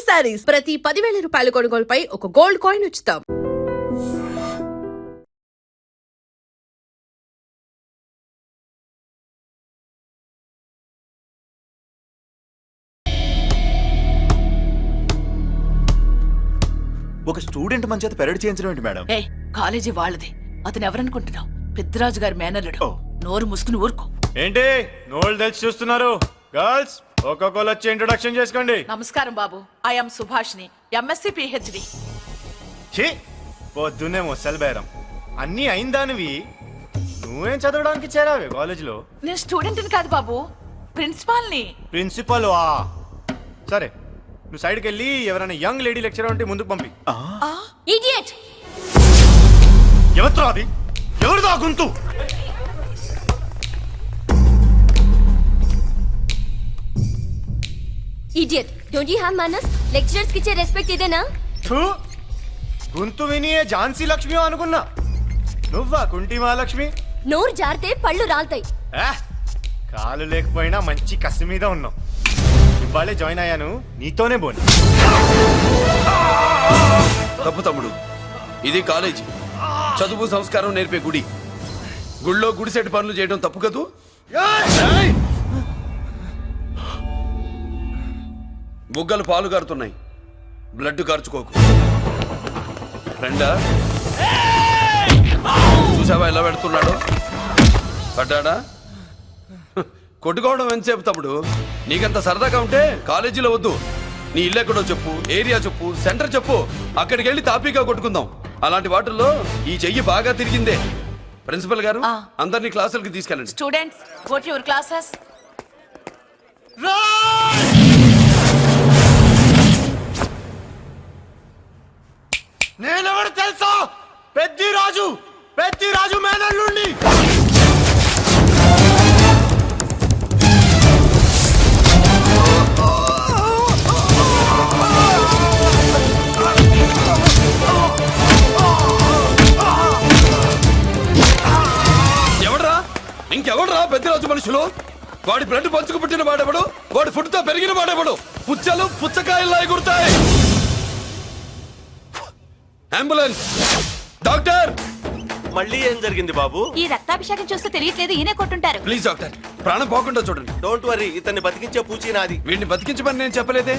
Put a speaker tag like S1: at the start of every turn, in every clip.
S1: శారీస్ ప్రతి 10,000 రూపాయల కొనుగోలుపై ఒక గోల్డ్ కాయిన్ ఉచితం.
S2: ఒక స్టూడెంట్ మన చేత పెరడ్ చేయించడం ఏంటి మేడం?
S3: కాలేజీ వాళ్ళది. అతను ఎవరనుకుంటున్నావు? పెద్దరాజు గారి మేనల్లుడు. నోరు ముసుకుని ఊరుకో.
S2: ఏంటి నోళ్ళు తెలిసి చూస్తున్నారు? గర్ల్స్ ఒక్కొక్కరు వచ్చి ఇంట్రొడక్షన్ చేసుకోండి.
S3: నమస్కారం బాబు, ఐఎమ్ సుభాష్ని, ఎంఎస్సి పిహెచ్డి.
S2: పొద్దున్నే ముసలి బేరం అన్నీ అయిందానివి నువ్వేం చదవడానికి చేరావే కాలేజీలో?
S3: నేను స్టూడెంట్ని కాదు బాబు, ప్రిన్సిపాల్ని.
S2: ప్రిన్సిపల్ వా? సరే నువ్వు సైడ్కి వెళ్ళి ఎవరైనా యంగ్ లేడీ లెక్చరర్ ఉంటే ముందుకు పంపి.
S3: ఇడియట్!
S2: ఎవరితో అది? ఎవరిదో ఆ గొంతు?
S4: Idiot! Don't you have manners? Lecturers కి ఇచ్చే రెస్పెక్ట్ ఇదేనా?
S2: గొంతు విని ఝాన్సీ లక్ష్మి అనుకున్నా. నువ్వా కుంటి మహాలక్ష్మి?
S4: నోరు జారితే పళ్ళు రాల్తాయి.
S2: కాలు లేకపోయినా మంచి కసి మీద ఉన్నావు. ఇవాళే జాయిన్ అయ్యాను, నీతోనే బోని.
S5: తప్పు తమ్ముడు, ఇది కాలేజీ, చదువు సంస్కారం నేర్పే గుడి. గుళ్ళో గుడిసెట్ పనులు చేయడం తప్పు కదూ? బుగ్గలు పాలు కారుతున్నాయి, బ్లడ్ కార్చుకోకు. ఫ్రెండా, చూసావా ఎలా పెడుతున్నాడు? పడ్డాడా? కొట్టుకోవడం ఎంతసేపు తమ్ముడు? నీకంత సరదాగా ఉంటే కాలేజీలో వద్దు. నీ ఇల్లు ఎక్కడో చెప్పు, ఏరియా చెప్పు, సెంటర్ చెప్పు, అక్కడికి వెళ్ళి తాపీగా కొట్టుకుందాం. అలాంటి వాటిల్లో ఈ చెయ్యి బాగా తిరిగిందే. ప్రిన్సిపల్ గారు, అందరినీ క్లాసులకి తీసుకెళ్ళండి.
S3: Students, go to your classes.
S2: నేనెవరు తెలుసా? పెద్దిరాజు, పెద్దిరాజు మేనల్లుండి.
S5: ఎవడ్రా? ఇంకెవడ్రా పెద్దిరాజు మనుషులు? వాడి బ్లడ్ పంచుకు పుట్టిన వాడెవడు? వాడి ఫుడ్తో పెరిగిన వాడెవడు? పుచ్చలు పుచ్చకాయల్లా ఎగురుతాయి. అంబులెన్స్! డాక్టర్!
S6: మళ్ళీ ఏం జరిగింది బాబు?
S3: ఈ రక్తాభిషేకం చూస్తే తెలియట్లేదు, ఈయనే కొట్టుంటారు.
S5: ప్లీజ్ డాక్టర్, ప్రాణం పోకుండా చూడండి.
S6: డోంట్ వరీ, ఇతన్ని బతికించే పూచి నాది.
S5: వీడిని బతికించమని నేను చెప్పలేదే.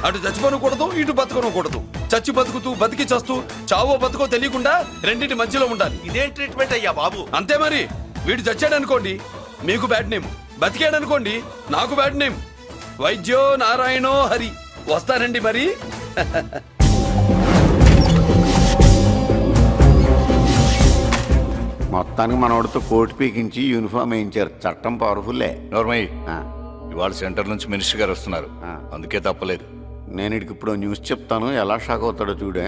S5: అటు చచ్చిపోనకూడదు, ఇటు బతకనకూడదు. చచ్చి బతుకుతూ బతికి చస్తూ చావో బతుకో తెలియకుండా రెండింటి మధ్యలో ఉండాలి.
S6: ఇదేం ట్రీట్మెంట్ అయ్యా బాబు?
S5: అంతే మరి. వీడు చచ్చాడనుకోండి మీకు బ్యాడ్ నేమ్, బతికాడనుకోండి నాకు బ్యాడ్ నేమ్. వైద్యో నారాయణో హరి. వస్తానండి మరి.
S7: మొత్తానికి మనోడితో కోట్ పీకించి యూనిఫామ్ వేయించారు. చట్టం పవర్ఫుల్లే.
S8: నోర్మయ్య, ఇవాళ సెంటర్ నుంచి మినిస్టర్ గారు వస్తున్నారు, అందుకే తప్పలేదు.
S7: నేను ఇడికి ఇప్పుడు న్యూస్ చెప్తాను, ఎలా షాక్ అవుతాడో చూడే.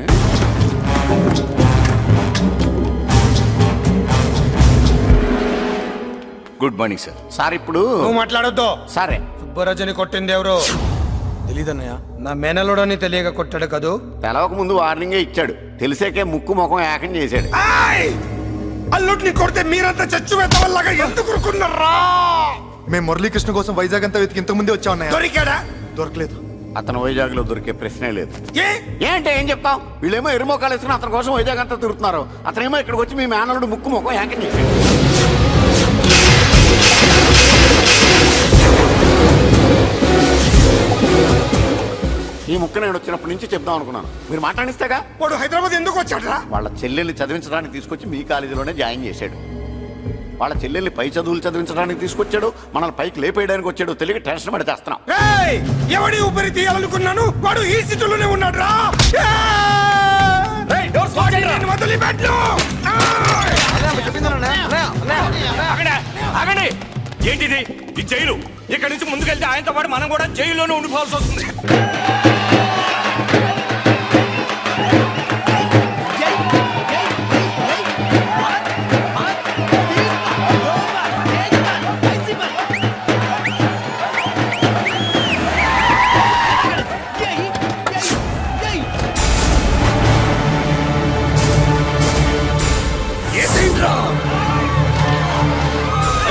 S8: Good morning sir.
S7: సార్ ఇప్పుడు
S9: నువ్వు మాట్లాడొద్దు.
S7: సరే,
S9: సుబ్బరాజుని కొట్టింది ఎవరు? తెలీదన్నయ్య. నా మేనలోడని తెలియక కొట్టాడు కదూ.
S7: తెలవక ముందు వార్నింగే ఇచ్చాడు, తెలిసాకే ముక్కు ముఖం ఏకం చేశాడు.
S9: అల్లుడిని కొడితే మీరంతా చచ్చు వెతవల్లాగా ఎందుకు ఊరుకున్నారా?
S10: మేము మురళీకృష్ణ కోసం వైజాగ్ అంతా వెతికి ఇంతకు ముందే వచ్చా ఉన్నాయా?
S9: దొరికాడా?
S10: దొరకలేదు.
S7: అతను వైజాగ్ లో దొరికే ప్రశ్నే లేదు. ఏంటే ఏం చెప్తాం? వీళ్ళేమో ఎరుమోకాలు వేసుకుని అతని కోసం వైజాగ్ అంతా తిరుగుతున్నారు. అతనేమో ఇక్కడికి వచ్చి మీ మేనలుడు ముక్కు ముఖం ఏకం చేశాడు. ఈ ముక్క నేను వచ్చినప్పటి నుంచి చెప్దాం అనుకున్నాను, మీరు మాట్లాడిస్తేగా.
S9: వాడు హైదరాబాద్ ఎందుకు వచ్చాడరా?
S7: వాళ్ళ చెల్లెల్ని చదివించడానికి తీసుకొచ్చి మీ కాలేజీలోనే జాయిన్ చేశాడు. వాళ్ళ చెల్లెల్ని పై చదువులు చదివించడానికి తీసుకొచ్చాడు, మనల్ని పైకి లేపేయడానికి వచ్చాడు. తెలియక టెన్షన్ పడి చేస్తున్నాం.
S9: ఎవడి ఊపిరి తీయాలనుకున్నాను, వాడు ఈ సీటులోనే ఉన్నాడు రా.
S6: ఏంటిది? ఈ జైలు. ఇక్కడి నుంచి ముందుకెళ్తే ఆయనతో పాటు మనం కూడా జైల్లోనే ఉండిపోవాల్సి వస్తుంది.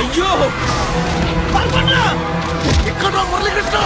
S5: అయ్యో ఇక్కడ మురళీకృష్ణ!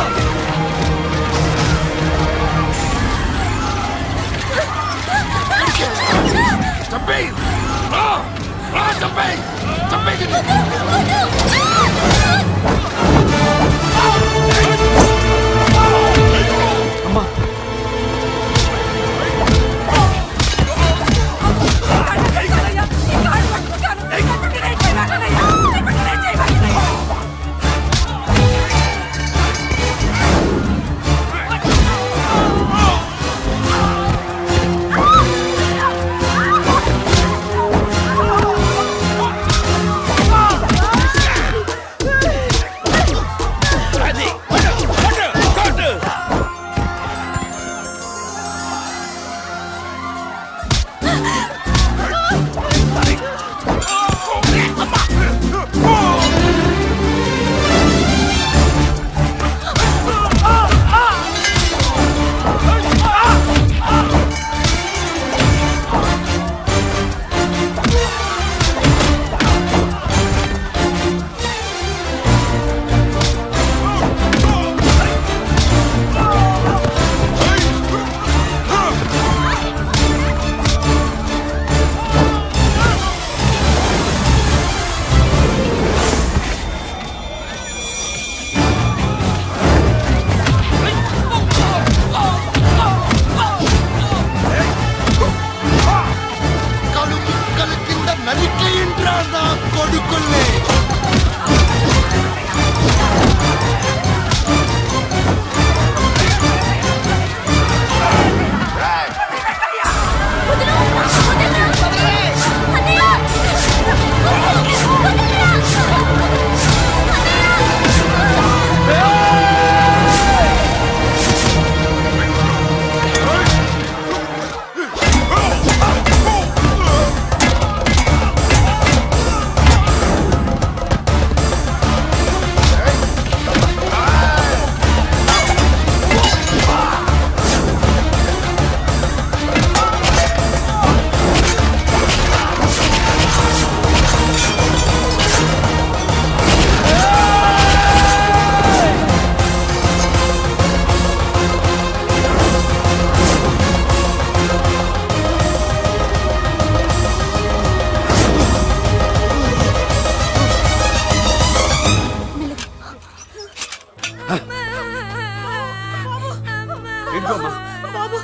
S5: ఇదిగోమ్మా.
S3: బాబు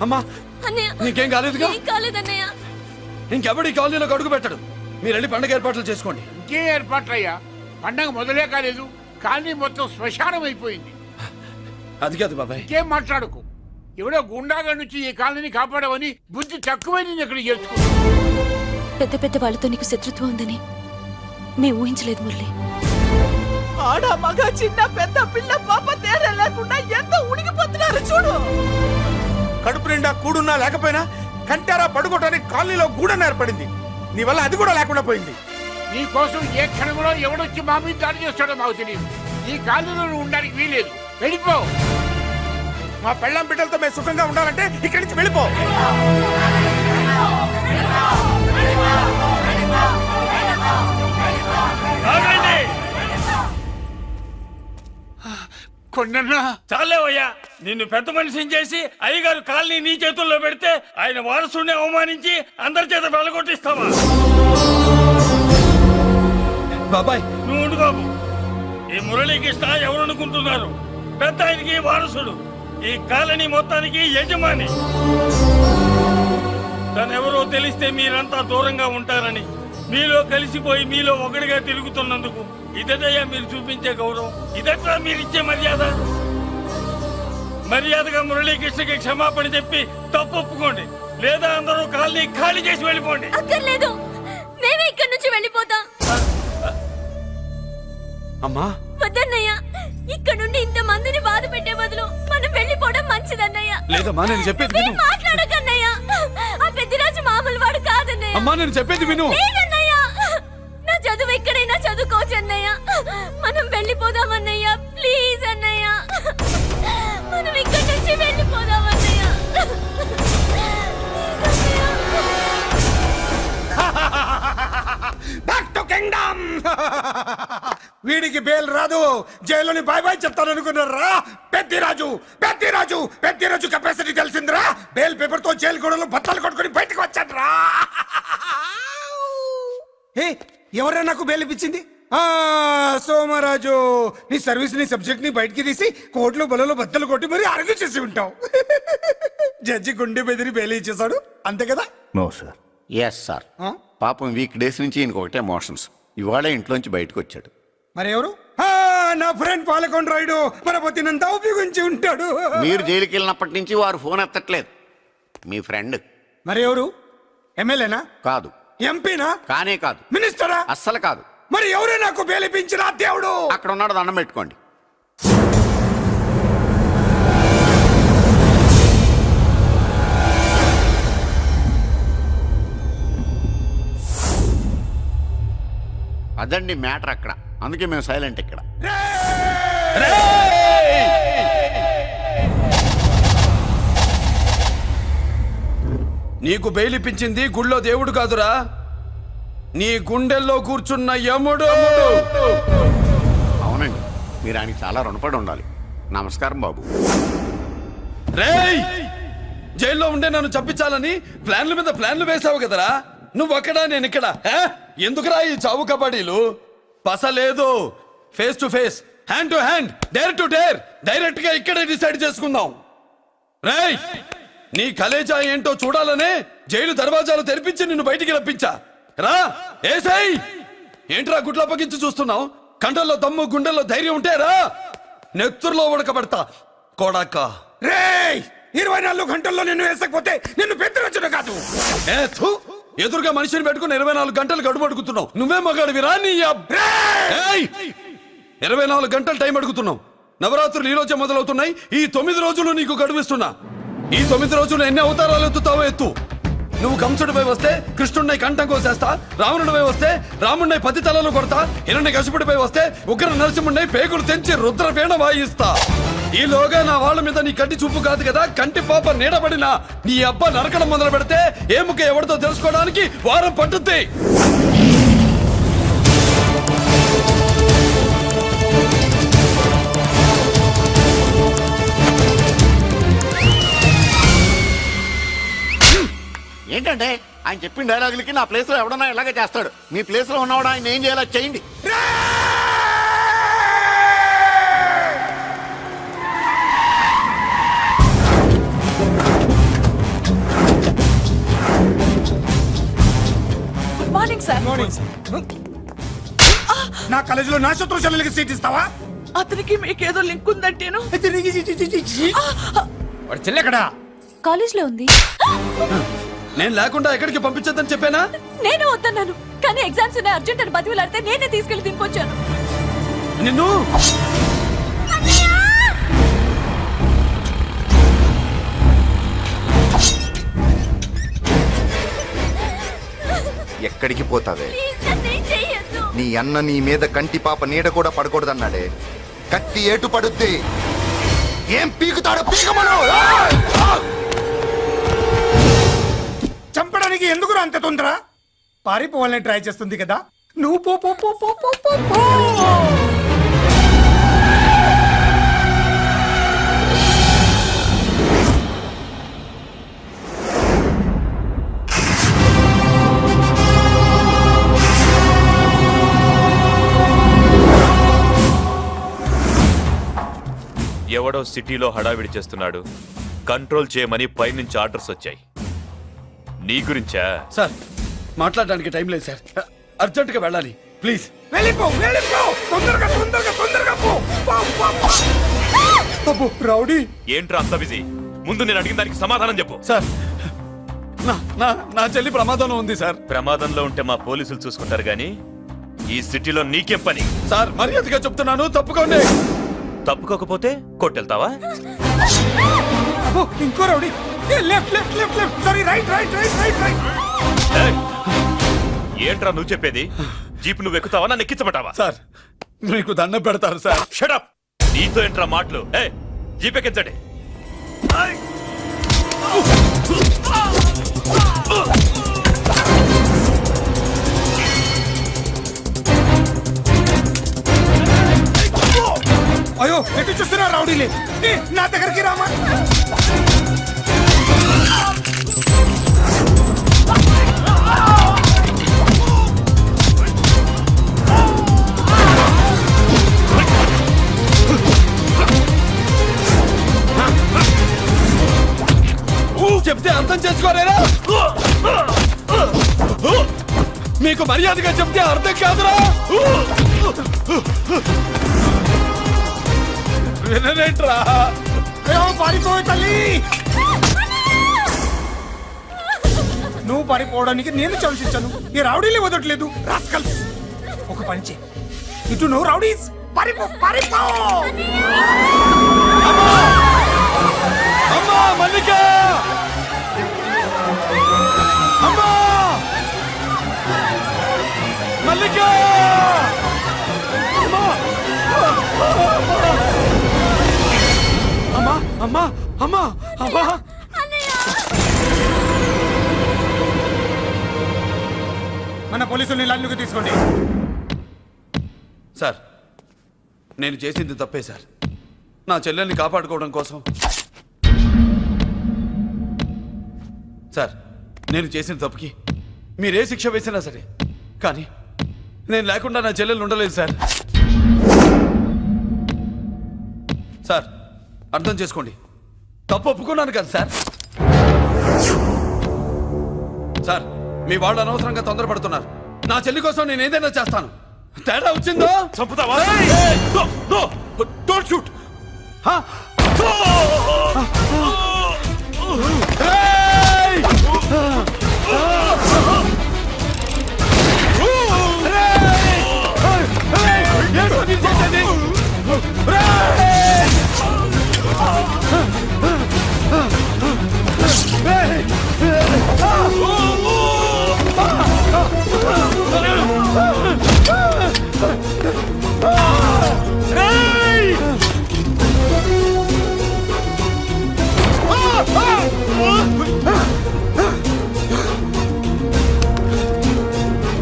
S5: అమ్మా
S4: అన్నయ్య
S5: నీకేం కాలేదుగా?
S4: ఏం కాలేదన్నయ్య.
S5: ఇంకెవడి కాలనీలో అడుగు పెట్టడు. మీరు వెళ్ళి పండగ ఏర్పాట్లు చేసుకోండి.
S6: ఇంకే ఏర్పాట్లయ్యా, పండగ మొదలే కాలేదు కానీ మొత్తం శ్మశానం అయిపోయింది.
S5: అది కాదు బాబాయ్.
S6: ఇంకేం మాట్లాడుకు. ఎవడో గుండాగా నుంచి ఈ కాలనీని కాపాడవని బుద్ధి తక్కువై నేను ఇక్కడ చేర్చుకో.
S4: పెద్ద పెద్ద వాళ్ళతో నీకు శత్రుత్వం ఉందని మేము ఊహించలేదు మురళి.
S3: ఆడ మగ చిన్న పెద్ద పిల్ల పాప తేడా లేకుండా ఎంత ఉడికిపోతున్నారు చూడు.
S9: కడుపు నిండా కూడున్నా లేకపోయినా కంటారా పడుకోవటానికి కాలనీలో గూడెం ఏర్పడింది. నీ వల్ల అది కూడా లేకుండా పోయింది.
S6: నీ కోసం ఏ క్షణంలో ఎవడొచ్చి మా మీద దాడి చేస్తాడో మాకు తెలియదు. ఈ కాలనీలో నువ్వు ఉండడానికి వీలేదు. వెళ్ళిపో.
S9: మా పెళ్ళాం బిడ్డలతో మేము సుఖంగా ఉండాలంటే ఇక్కడి నుంచి వెళ్ళిపో.
S6: కొండన్నా
S11: చాలేవయ్యా, నిన్ను పెద్ద మనిషిని చేసి అయ్యగారు కాలనీ నీ చేతుల్లో పెడితే ఆయన వారసుని అవమానించి అందరి చేత వెళ్ళగొట్టిస్తావా?
S5: బాబాయ్
S11: నువ్వు ఉండు బాబు. ఈ మురళీకృష్ణ ఎవరనుకుంటున్నారు? పెద్ద ఆయనకి వారసుడు, ఈ కాలనీ మొత్తానికి యజమాని. తనెవరో తెలిస్తే మీరంతా దూరంగా ఉంటారని మీలో కలిసిపోయి మీలో ఒకటిగా తిరుగుతున్నందుకు ఇదటయ్యా మీరు చూపించే గౌరవం, ఇదట్లా మీరిచ్చే మర్యాద. మర్యాదగా మురళీకృష్ణకి క్షమాపణ చెప్పి తప్పు ఒప్పుకోండి, లేదా అందరూ కాలనీ ఖాళీ చేసి వెళ్ళిపోండి.
S4: అక్కర్లేదు, మేమే ఇక్కడి నుంచి వెళ్ళిపోతాం.
S5: అమ్మా
S4: వద్దన్నయ్య, ఇక్కడ నుండి ఇంత మందిని బాధ పెట్టే బదులు మనం వెళ్ళిపోవడం మంచిదన్నయ్య.
S5: లేదమ్మా, నేను చెప్పేది విను.
S4: మాట్లాడకన్నయ్య, ఆ పెద్దిరాజు మామూలు వాడు కాదన్నయ్య.
S5: అమ్మా నేను చెప్పేది విను.
S4: లేదన్నయ్య, నా చదువు ఎక్కడైనా చదువుకోవచ్చు అన్నయ్య. మనం వెళ్ళిపోదామన్నయ్య, ప్లీజ్ అన్నయ్య. మనం ఇక్కడి నుంచి వెళ్ళిపోదామన్నయ్య.
S9: Back to kingdom. వీడికి బెయిల్ రాదు, జైల్లోని బాయ్ బాయ్ చెప్తాను అనుకున్నారా? పెద్దిరాజు పెద్దిరాజు పెద్దిరాజు కెపాసిటీ తెలిసిందిరా. బెయిల్ పేపర్ తో జైలు గోడలో బట్టలు కొట్టుకుని బయటకు వచ్చాడ్రా. ఎవరా నాకు బెయిల్ ఇప్పించింది? సోమరాజు, నీ సర్వీస్ నీ సబ్జెక్ట్ ని బయటికి తీసి కోర్టులో బలలో బద్దలు కొట్టి మరి అరుగు చేసి ఉంటావు. జడ్జి గుండె బెదిరి బెయిల్ ఇచ్చేసాడు, అంతే కదా?
S7: No sir. Yes sir. పాపం వీక్ డేస్ నుంచి ఈయనకు ఒకటే మోషన్స్. ఇవాళ ఇంట్లోంచి బయటకు వచ్చాడు.
S9: మరి ఎవరు? నా ఫ్రెండ్ పాలకొండ రాయుడు మన పొత్తినంతా ఉపయోగించి ఉంటాడు.
S7: మీరు జైలుకి వెళ్ళినప్పటి నుంచి వారు ఫోన్ ఎత్తట్లేదు. మీ ఫ్రెండ్.
S9: మరి ఎవరు? ఎమ్మెల్యేనా?
S7: కాదు.
S9: ఎంపీనా?
S7: కానే కాదు.
S9: మినిస్టరా?
S7: అస్సలు కాదు.
S9: మరి ఎవరే నాకు బేలిపించిన దేవుడు?
S7: అక్కడ ఉన్నాడు, దండం పెట్టుకోండి. అదండి మ్యాటర్ అక్కడ. అందుకే మేము సైలెంట్ ఇక్కడ.
S5: నీకు బెయిలిపించింది గుళ్ళో దేవుడు కాదురా, నీ గుండెల్లో కూర్చున్న యముడు.
S7: అవునండి, మీరు ఆయనకి చాలా రుణపడి ఉండాలి. నమస్కారం బాబు.
S5: రేయ్, జైల్లో ఉండే నన్ను చంపించాలని ప్లాన్ల మీద ప్లాన్లు వేసావు కదరా. నువ్వక్కడా నేను ఇక్కడ. ఎందుకురా ఈ చావు కబడ్డీలు? పస లేదు, face to face, hand to hand, dare to dare, direct గా ఇక్కడే డిసైడ్ చేసుకుందాం. రేయ్, నీ కలేజా ఏంటో చూడాలనే జైలు దర్వాజాలు తెరిపించి నిన్ను బయటికి రప్పించా. రా ఏసై. ఏంట్రా గుడ్లప్పగించి చూస్తున్నావు? కండల్లో దమ్ము గుండెల్లో ధైర్యం ఉంటే రా, నెత్తురులో ఉడకబడతా కొడాక.
S9: రేయ్, 24 గంటల్లో నిన్ను వేసకపోతే నిన్ను పెద్దరొచ్చుడు కాదు.
S5: ఎదురుగా మనిషిని పెట్టుకుని 24 గంటలు గడుపు అడుగుతున్నావు. నువ్వే మగాడివిరా? నీ 24 గంటలు టైం అడుగుతున్నావు. నవరాత్రులు ఈ రోజే మొదలవుతున్నాయి. ఈ 9 రోజులు నీకు గడువిస్తున్నా. ఈ 9 రోజులు ఎన్ని అవతారాలు ఎత్తుతావో ఎత్తు. నువ్వు కంసుడిపై వస్తే కృష్ణుడిని కంఠం కోసేస్తా, రావణుడిపై వస్తే రాముడిని 10 తలలు కొడతా, హిరణ్యకశిపుడిపై వస్తే ఉగ్ర నరసింహుడిని పేగులు తెంచి రుద్రవీణ వాయిస్తా. ఈలోగా నా వాళ్ళ మీద నీ కంటి చూపు కాదు కదా, కంటి పాప నీడబడినా నీ అబ్బా నరకడం మొదలు పెడితే ఏముక ఎవరితో తెలుసుకోవడానికి వారం పట్టుద్ది.
S7: ఏంటంటే ఆయన చెప్పిన డైలాగులకి నా ప్లేస్ లో ఎవడన్నా ఇలాగే చేస్తాడు. మీ ప్లేస్ లో ఉన్నవాడు ఆయన ఏం చేయాలో చేయండి.
S9: నా కాలేజీలో నా శత్రు చెల్లెలకి సీట్ ఇస్తావా?
S3: అతనికి మీకేదో లింక్ ఉందంటేను.
S9: వాడి చెల్లెక్కడా?
S4: కాలేజ్ లో ఉంది.
S5: నేను లేకుండా ఎక్కడికి పంపించొద్దని చెప్పానా?
S4: నేను వద్దన్నాను, కానీ ఎగ్జామ్స్ ఉన్నాయి అర్జెంట్ అని బతిలాడితే నేనే తీసుకెళ్లి దింపొచ్చాను.
S5: నిన్ను
S10: ఎక్కడికి పోతావే?
S4: ప్లీజ్ నన్నేం చెయ్యొద్దు.
S10: నీ అన్న నీ మీద కంటి పాప నీడ కూడా పడకూడదన్నాడే. కత్తి ఏటు పడుద్ది. ఏం పీకుతాడో పీకమను.
S9: చంపడానికి ఎందుకు అంత తొందర? పారిపోవాలని ట్రై చేస్తుంది కదా. నువ్వు పో పో పో పో పో పో పో.
S12: ఎవడో సిటీలో హడావిడి చేస్తున్నాడు, కంట్రోల్ చేయమని పైనుంచి ఆర్డర్స్ వచ్చాయి. నీ గురించా?
S5: సార్ మాట్లాడడానికి టైం లేదు సార్, అర్జెంటుగా వెళ్ళాలి ప్లీజ్.
S9: వెళ్ళిపో వెళ్ళిపో, తొందరగా తొందరగా తొందరగా పో. పో, పో, పో. అబ్బో, రౌడీ
S12: ఏంట్రా అంత బిజీ? ముందు నేను అడిగిన దానికి సమాధానం చెప్పు.
S5: సార్ నా నా నా చెల్లి ప్రమాదంలో ఉంది సార్.
S12: ప్రమాదంలో ఉంటే మా పోలీసులు చూసుకుంటారు గాని ఈ సిటీలో నీకేం పని?
S5: సార్ మర్యాదగా చెప్తున్నాను, తప్పుకోండి.
S12: తప్పుకోకపోతే కొట్టెళ్తావా?
S9: అబ్బో, ఇంకో rowdy. Left left left left, sorry right right right right right.
S12: ఏయ్! ఏంట్రా నువ్వు చెప్పేది? జీప్ నువ్వు ఎక్కుతావా, నన్ను ఎక్కించబట్టావా?
S5: సార్ మీకు దండం పెడతారు సార్.
S12: షడప్! నీతో ఏంట్రా మాటలు? ఏ జీప్ ఎక్కించండి.
S9: అయ్యో, ఎటు చూస్తున్నా రౌడీలే. నా దగ్గరికి రామా.
S5: చెప్తే అర్థం చేసుకోలేరా? మీకు మర్యాదగా చెప్తే అర్థం కాదురా? వినరేంట్రా?
S9: పారిపోయి తల్లి. నువ్వు పారిపోవడానికి నేను ఛాన్స్ ఇచ్చాను. ఈ రౌడీలే వదట్లేదు. రాస్కల్స్. ఒక పని చేయి, ఇటు నువ్వు రౌడీస్ పారిపో పారిపో.
S5: అమ్మా మల్లిక! అమ్మా మల్లిక! అమ్మా అమ్మా అమ్మా అమ్మా!
S9: మన పోలీసుల్ని లైన్లోకి తీసుకోండి.
S5: సార్ నేను చేసింది తప్పే సార్. నా చెల్లెల్ని కాపాడుకోవడం కోసం. సార్ నేను చేసిన తప్పుకి మీరే శిక్ష వేసినా సరే, కానీ నేను లేకుండా నా చెల్లెలు ఉండలేదు సార్. సార్ అర్థం చేసుకోండి, తప్పు ఒప్పుకున్నాను కదా సార్. సార్ మీ వాళ్ళు అనవసరంగా తొందరపడుతున్నారు. నా చెల్లి కోసం నేను ఏదైనా చేస్తాను. తేడా వచ్చిందో
S12: చంపుతావా?
S5: Don't shoot.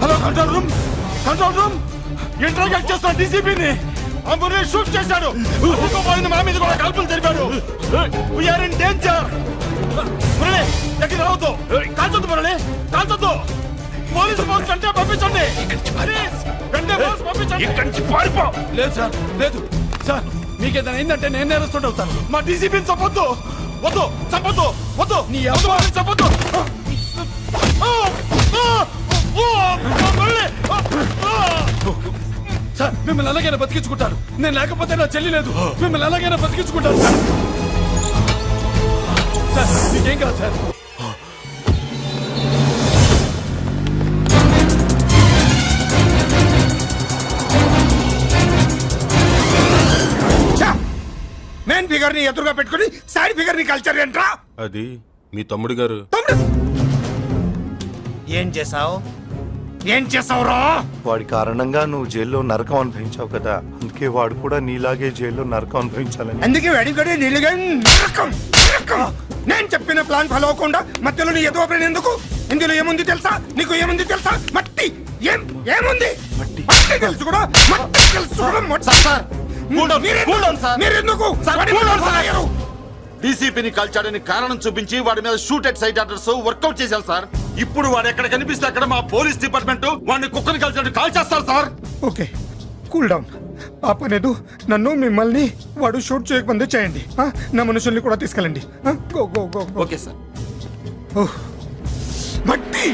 S5: Hello control room, control room. Interrogate చేస్తున్న డీసీపీని అంబులెన్స్ షూట్ చేశాడు. పోయింది, మా మీద కూడా కాల్పులు జరిపాడు. We're in danger. మురళి దగ్గర రావద్దు, కాల్చొద్దు మురళి, కాల్చొద్దు. పోలీసు ఫోర్స్ అంటే పంపించండి. వెంటనే ఫోర్స్ పంపించండి.
S12: ఇక్కడి నుంచి పారిపో.
S5: లేదు సార్, లేదు సార్. మీకేదైనా అయిందంటే నేను నేరస్తుడు అవుతాను. మా డీసీపీని చంపొద్దు. వద్దు, చంపొద్దు, వద్దు. నీ అమ్మాయిని చంపొద్దు. సార్ మిమ్మల్ని అలాగైనా బతికించుకుంటాను. నేను లేకపోతే నా చెల్లి లేదు. మిమ్మల్ని అలాగైనా బతికించుకుంటాను సార్. సార్ మీకేం కాదు సార్.
S9: మెయిన్ ఫిగర్ ని ఎదురుగా పెట్టుకుని సైడ్ ఫిగర్ ని కల్చర్ ఏంట్రా?
S8: అది మీ తమ్ముడు గారు.
S9: తమ్ముడు ఏం చేసావు? ఏం చేసావురా?
S10: వాడి కారణంగా నువ్వు జైల్లో నరకం అనుభవించావు కదా, అందుకే వాడు కూడా నీలాగే జైల్లో నరకం అనుభవించాలని.
S9: అందుకే వెడిగడి నీళ్ళుగా నరకం నరకం. నేను చెప్పిన ప్లాన్ ఫాలో అవ్వకుండా మధ్యలో నీ ఎదురు ప్లాన్ ఎందుకు? ఇందులో ఏముంది తెలుసా? నీకు ఏముంది తెలుసా? మట్టి. ఏముంది? మట్టి తెలుసు కూడా, మట్టి తెలుసు కూడా. మీరెందుకు
S7: డీసీపీని కాల్చాడని కారణం చూపించి వాడి మీద shoot at sight orders work out చేశారు సార్. ఇప్పుడు వాడు ఎక్కడ కనిపిస్తే అక్కడ మా పోలీస్ డిపార్ట్మెంట్ వాడిని కుక్కని కాల్చాడు కాల్ చేస్తారు సార్.
S9: Okay, cool down. ఆ పనేదు నన్ను మిమ్మల్ని వాడు షూట్ చేయకముందే చేయండి. నా మనుషుల్ని కూడా తీసుకెళ్ళండి. Go go go.
S7: Okay sir.
S9: మట్టి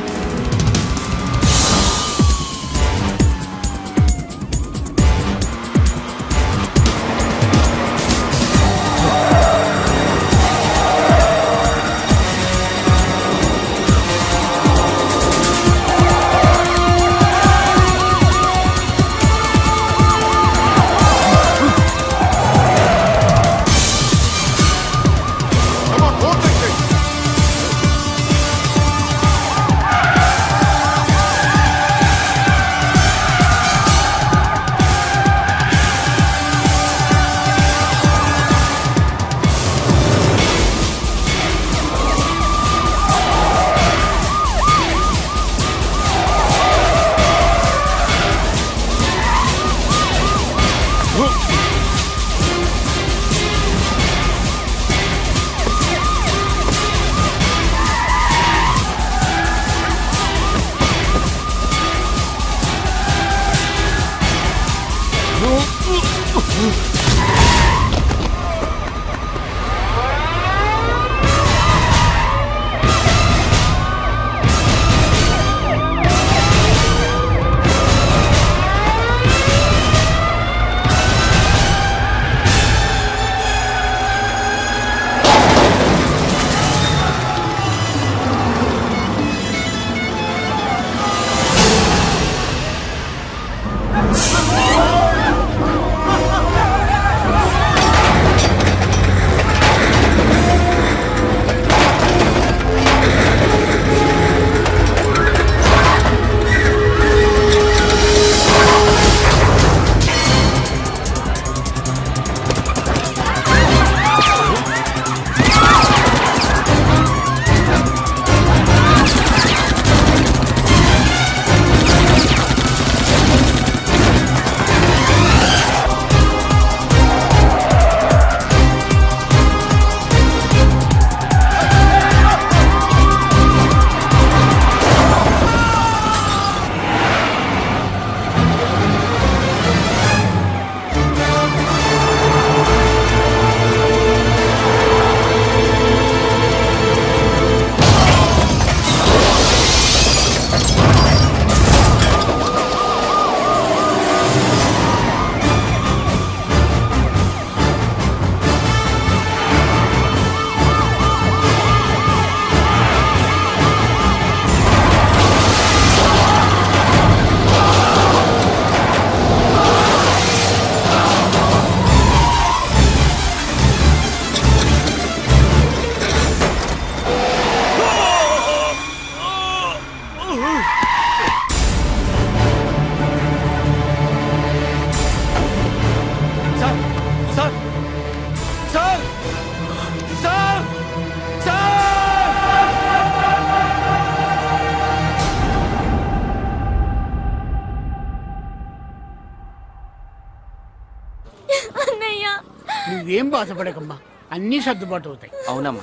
S6: నువ్వేం బాధపడకమ్మా, అన్నీ సర్దుబాటు అవుతాయి.
S7: అవునమ్మా.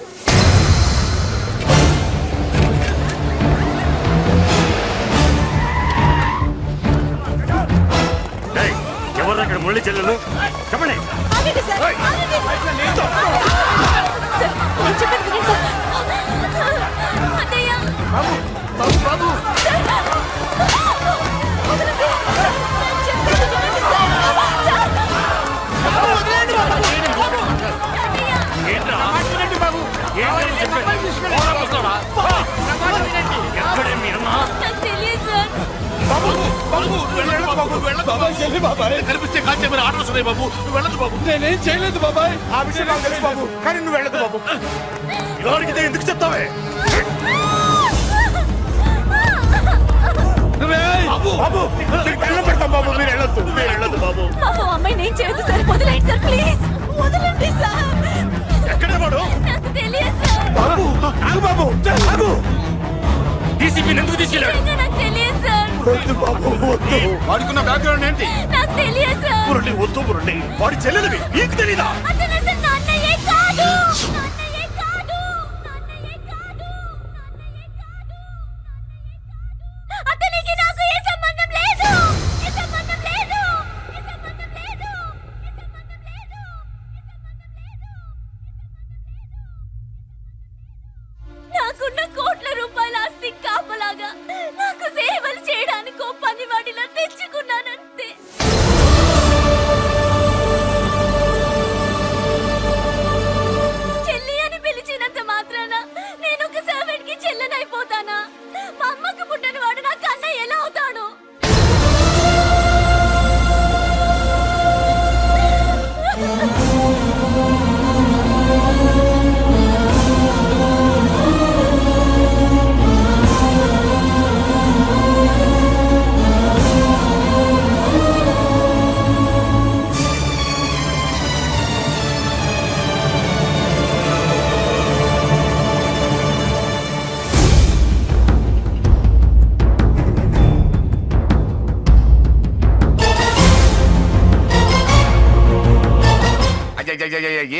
S2: ఎవరు అక్కడ మురళి చెల్లెలు చెప్పండి.
S4: బాబు బాబు బాబు
S6: ఎక్కడే మీ అన్న?
S4: నాకు తెలియదు సార్.
S6: కనిపిస్తే కాల్చేమని ఆర్డర్స్ ఉన్నాయి బాబు. నువ్వు వెళ్ళదు బాబు.
S5: నేనేం చేయలేదు బాబాయ్.
S6: ఆ విషయం నాకు తెలుసు బాబు, కానీ నువ్వు వెళ్ళదు బాబు.
S2: ఎవరికి ఎందుకు చెప్తావే?
S6: బాబు మీకు దండం పెడతాం బాబు, మీరు వెళ్ళొద్దు, మీరు వెళ్ళొద్దు బాబు.
S4: బాబు అమ్మాయి నేను చేయదు సార్. వదిలేండి సార్, ప్లీజ్ వదలండి సార్.
S2: ఎక్కడే వాడు?
S4: నాకు తెలియదు సార్.
S6: బాబు ఆగు బాబు, ఆగు. డీసీపీని ఎందుకు తీసుకెళ్ళాడు?
S4: నిజంగా నాకు తెలియదు సార్.
S6: వద్దు బాబు, వద్దు. వాడుకున్న బ్యాక్గ్రౌండ్ ఏంటి?
S4: నాకు తెలియదు సార్.
S2: మురళి వద్దు మురళి, వాడి చెల్లెలివి నీకు తెలీదా?
S4: అతను అసలు నా అన్నయ్యే కాదు. నా అన్నయ్యే కాదు. నా అన్నయ్యే కాదు. నా అన్నయ్యే కాదు. అతనికి నాకు ఏ సంబంధం లేదు. ఏ సంబంధం లేదు. ఏ సంబంధం లేదు. ఏ సంబంధం లేదు. నాకున్న కోట్ల రూపాయల ఆస్తి కాపలాగా నాకు సేవలు చేయడానికి ఓ పనివాడిలా తెచ్చుకున్నానంతే. చెల్లి అని పిలిచినంత మాత్రాన నేను ఒక సర్వెంట్ కి చెల్లెనైపోతానా? మా అమ్మకు పుట్టిన వాడు నాకు అన్నయ్య ఎలా అవుతాడు?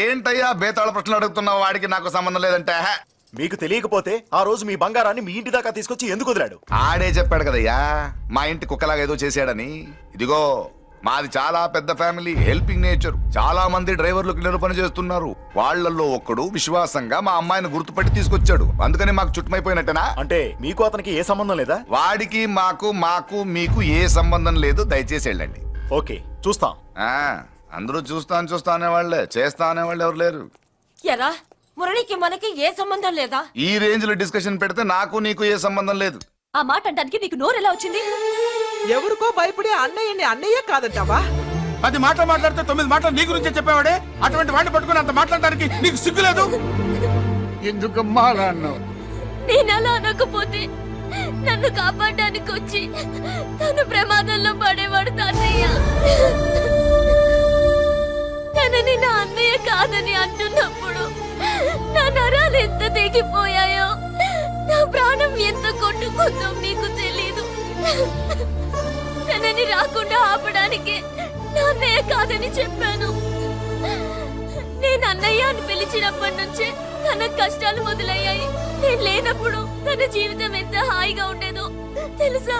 S10: ఏంటయ్యా బేతాళ ప్రశ్నలు అడుగుతున్నావు? వాడికి నాకు సంబంధం లేదంటే
S2: మీకు తెలియకపోతే ఆ రోజు మీ బంగారాన్ని మీ ఇంటి దాకా తీసుకొచ్చి ఎందుకు వదిలాడు?
S10: ఆడే చెప్పాడు కదయ్యా మా ఇంటి కుక్కలాగా ఏదో చేశాడని. ఇదిగో మాది చాలా పెద్ద ఫ్యామిలీ, హెల్పింగ్ నేచర్. చాలా మంది డ్రైవర్లు క్లీనర్ పని చేస్తున్నారు. వాళ్ళల్లో ఒక్కడు విశ్వాసంగా మా అమ్మాయిని గుర్తుపట్టి తీసుకొచ్చాడు. అందుకని మాకు చుట్టుమైపోయినట్టేనా?
S2: అంటే మీకు అతనికి ఏ సంబంధం లేదా?
S10: వాడికి మాకు మీకు ఏ సంబంధం లేదు. దయచేసి వెళ్ళండి.
S2: ఓకే చూస్తాం.
S10: అందరూ చూస్తా అనేవాళ్లే, చేస్తా అనేవాళ్ళు ఎవరు లేరు.
S4: ఎరా మురళికి మనకి ఏ సంబంధం లేదా?
S10: ఈ రేంజ్ లో డిస్కషన్ పెడితే నాకు నీకు ఏ సంబంధం లేదు.
S4: ఆ మాట అంటానికి నీకు నోరు ఎలా వచ్చింది?
S3: ఎవరికో భయపడే అన్నయ్యని అన్నయ్య కాదంటావా?
S6: 10 మాటలు మాట్లాడితే 9 మాటలు నీ గురించే చెప్పేవాడే. అటువంటి వాడిని పట్టుకుని అంత మాట్లాడడానికి నీకు సిగ్గులేదు? ఎందుకమ్మా అలా అన్నావు?
S4: నేను అలా అనకపోతే నన్ను కాపాడడానికి వచ్చి తను ప్రమాదంలో పడేవాడు తాతయ్య. తనని నా అన్నయ్య కాదని అంటున్నప్పుడు నా నరాలు ఎంత తెగిపోయాయో, నా ప్రాణం ఎంత కొట్టుకుందో నీకు తెలీదు. తనని రాకుండా ఆపడానికి నా అన్నయ్య కాదని చెప్పాను. నేను అన్నయ్య అని పిలిచినప్పటి నుంచే తన కష్టాలు మొదలయ్యాయి. నేను లేనప్పుడు తన జీవితం ఎంత హాయిగా ఉండేదో తెలుసా?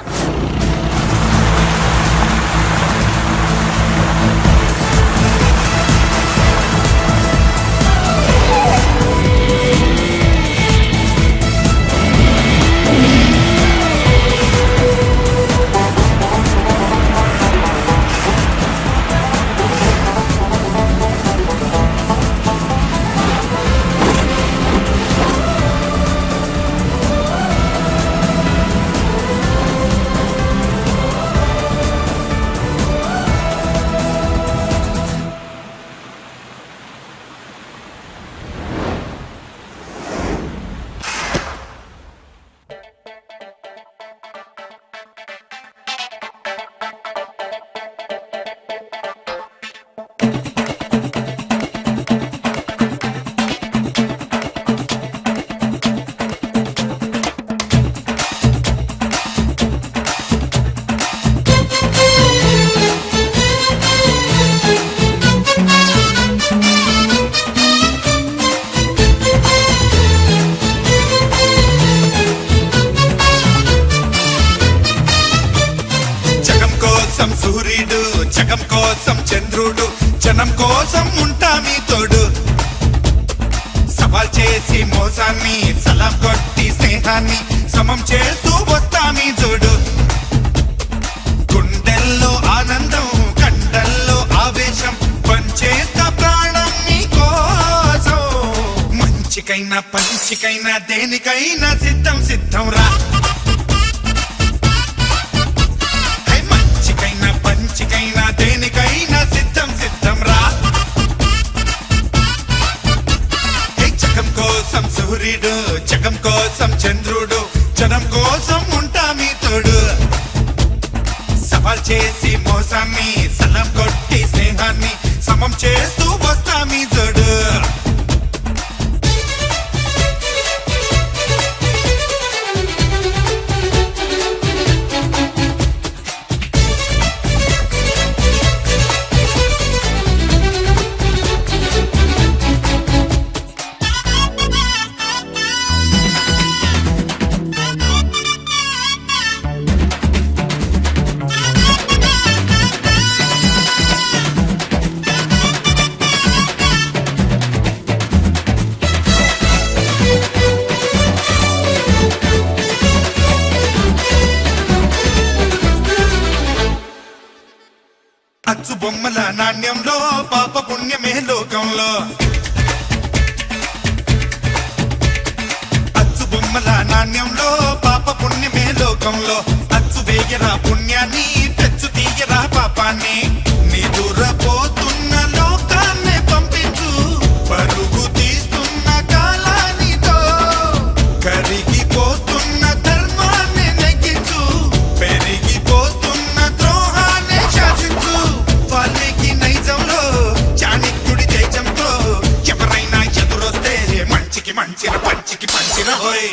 S13: చంద్రుడు జనం కోసం ఉంటా మీ తోడు. సవాల్ చేసి మోసాన్ని సలాం కొట్టి స్నేహాన్ని సమం చేస్తూ వస్తా మీ జోడు. గుండెల్లో ఆనందం కండల్లో ఆవేశం పంచేస్తా ప్రాణం మీ కోసం. మంచి మంచికైనా పంచికైనా దేనికైనా సిద్ధం సిద్ధం రా హే మంచికైనా పంచికైనా దేనికైనా సిద్ధం సిద్ధం రా హే జగం కోసం సూర్యుడు జగం కోసం చంద్రుడు జనం కోసం ఉంటా మీ తోడు సవాల్ చేసి మోసాన్ని సలం కొట్టి స్నేహాన్ని సమం చేస్తూ వస్తా మీ జోడు అచ్చు బొమ్మల నాణ్యంలో పాప పుణ్యమే లోకంలో అచ్చు బొమ్మల నాణ్యంలో పాప పుణ్యమే లోకంలో అచ్చు వేయరా పుణ్యాన్ని తెచ్చు తీయరా పాపాన్ని నీ దూరపోతున్న లోకాన్ని పంపించు పరుగు తీస్తున్న కాలానితో కరిగిపోతున్న ధర్మాన్ని నెగ్గించు పెరిగిపోతున్న ద్రోహాన్ని శాసించు వాళ్ళకి నైజంలో చాణిక్యుడి తేజంతో ఎవరైనా ఎదురొస్తే మంచికి మంచిర పంచికి పంచిర హోయ్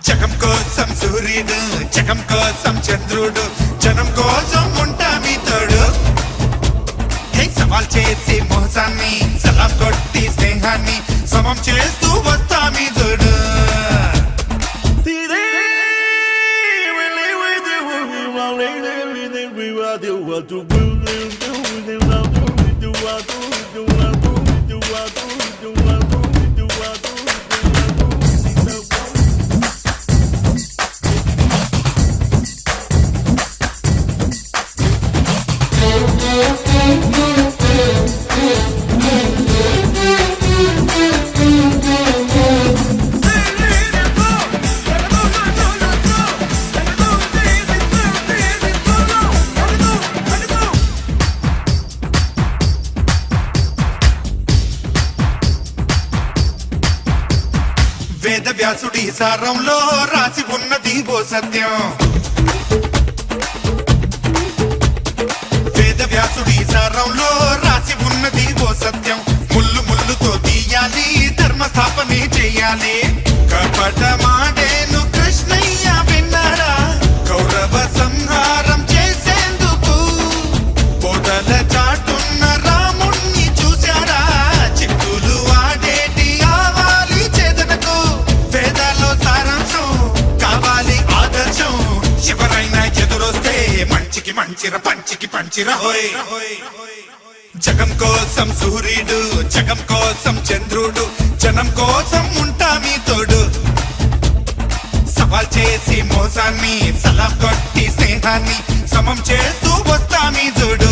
S13: జగం కోసం సూర్యుడు జగం కోసం చంద్రుడు జనం కోసం ఉంటా మీ తోడు హే సవాల్ చేసి మోసాన్ని సలాం కొట్టి స్నేహాన్ని సమం చేస్తూ వస్తా మీ తోడు వేద వ్యాసుడి సారంలో రాసి ఉన్నది ఓ సత్యం వేద వ్యాసుడి సారంలో రాసి ఉన్నది ఓ సత్యం ముళ్ళు ముళ్ళుతో తీయాలి ధర్మ స్థాపనే చెయ్యాలి కపటమాడేను కృష్ణయ్య విన్నారా కౌరవ సంహారం చేసేందుకు పొదల చాటున్న రాముణ్ణి చూశారా చిక్కులు ఆడేటి ఆవాలి చేదనకు వేదాల్లో సారాంశం కావాలి ఆదర్శం ఎవరైనా ఎదురొస్తే మంచికి మంచిర పంచికి పంచిర హోయ్ జగం కోసం సూర్యుడు జగం కోసం చంద్రుడు జనం కోసం ఉంటా మీ తోడు సవాల్ చేసి మోసాన్ని సలాం కొట్టి స్నేహాన్ని సమం చేస్తూ వస్తా మీ జోడు